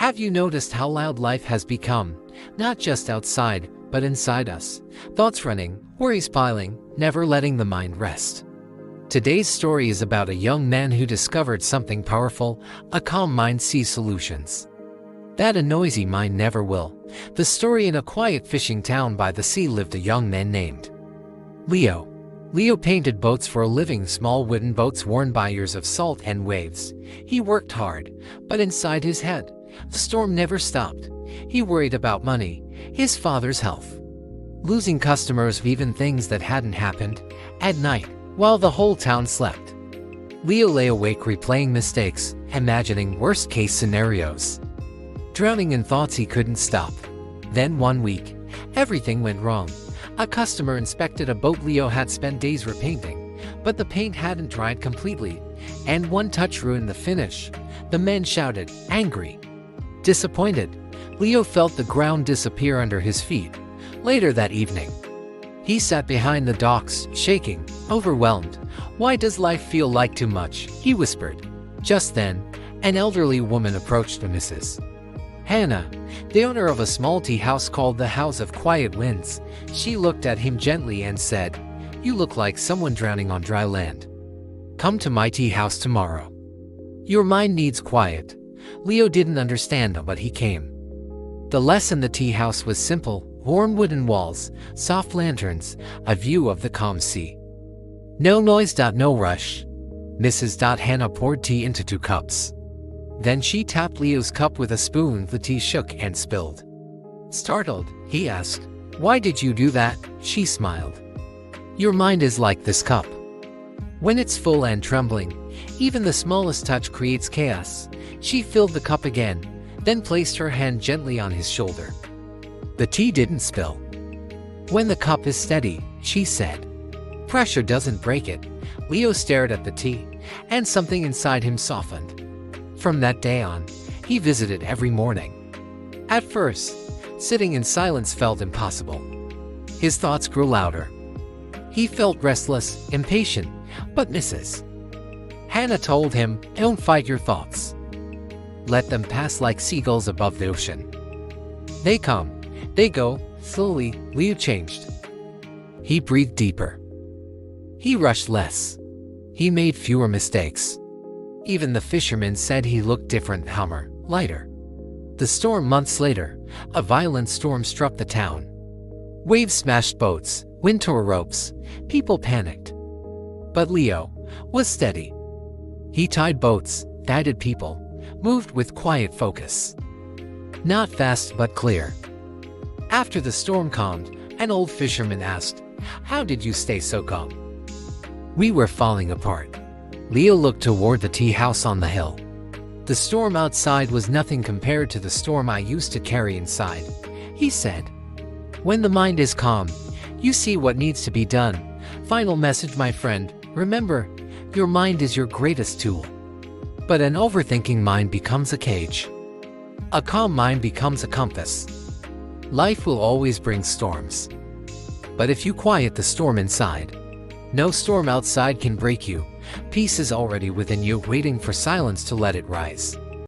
Have you noticed how loud life has become? Not just outside, but inside us. Thoughts running, worries piling, never letting the mind rest. Today's story is about a young man who discovered something powerful: a calm mind sees solutions that a noisy mind never will. The story: in a quiet fishing town by the sea lived a young man named Leo. Leo painted boats for a living, small wooden boats worn by years of salt and waves. He worked hard, but inside his head, the storm never stopped. He worried about money, his father's health, losing customers, even things that hadn't happened. At night, while the whole town slept, Leo lay awake replaying mistakes, imagining worst-case scenarios, drowning in thoughts he couldn't stop. Then one week, everything went wrong. A customer inspected a boat Leo had spent days repainting, but the paint hadn't dried completely, and one touch ruined the finish. The men shouted, angry, disappointed. Leo felt the ground disappear under his feet. Later that evening, he sat behind the docks, shaking, overwhelmed. "Why does life feel like too much?" he whispered. Just then, an elderly woman approached Mrs. Hannah, the owner of a small tea house called the House of Quiet Winds. She looked at him gently and said, "You look like someone drowning on dry land. Come to my tea house tomorrow. Your mind needs quiet." Leo didn't understand, but he came. The lesson: the tea house was simple: warm wooden walls, soft lanterns, a view of the calm sea. No noise, no rush. Mrs. Hannah poured tea into 2 cups. Then she tapped Leo's cup with a spoon. The tea shook and spilled. Startled, he asked, "Why did you do that?" She smiled. "Your mind is like this cup. When it's full and trembling, even the smallest touch creates chaos." She filled the cup again, then placed her hand gently on his shoulder. The tea didn't spill. "When the cup is steady," she said, "pressure doesn't break it." Leo stared at the tea, and something inside him softened. From that day on, he visited every morning. At first, sitting in silence felt impossible. His thoughts grew louder. He felt restless, impatient, but Mrs. Hannah told him, "Don't fight your thoughts. Let them pass like seagulls above the ocean. They come, they go." Slowly, Leo changed. He breathed deeper. He rushed less. He made fewer mistakes. Even the fishermen said he looked different, calmer, lighter. The storm: months later, a violent storm struck the town. Waves smashed boats, wind tore ropes, people panicked. But Leo was steady. He tied boats, guided people, moved with quiet focus. Not fast, but clear. After the storm calmed, an old fisherman asked, "How did you stay so calm?" "We were falling apart." Leo looked toward the tea house on the hill. "The storm outside was nothing compared to the storm I used to carry inside," he said. When the mind is calm, you see what needs to be done. Final message, my friend: remember, your mind is your greatest tool. But an overthinking mind becomes a cage. A calm mind becomes a compass. Life will always bring storms. But if you quiet the storm inside, no storm outside can break you. Peace is already within you, waiting for silence to let it rise.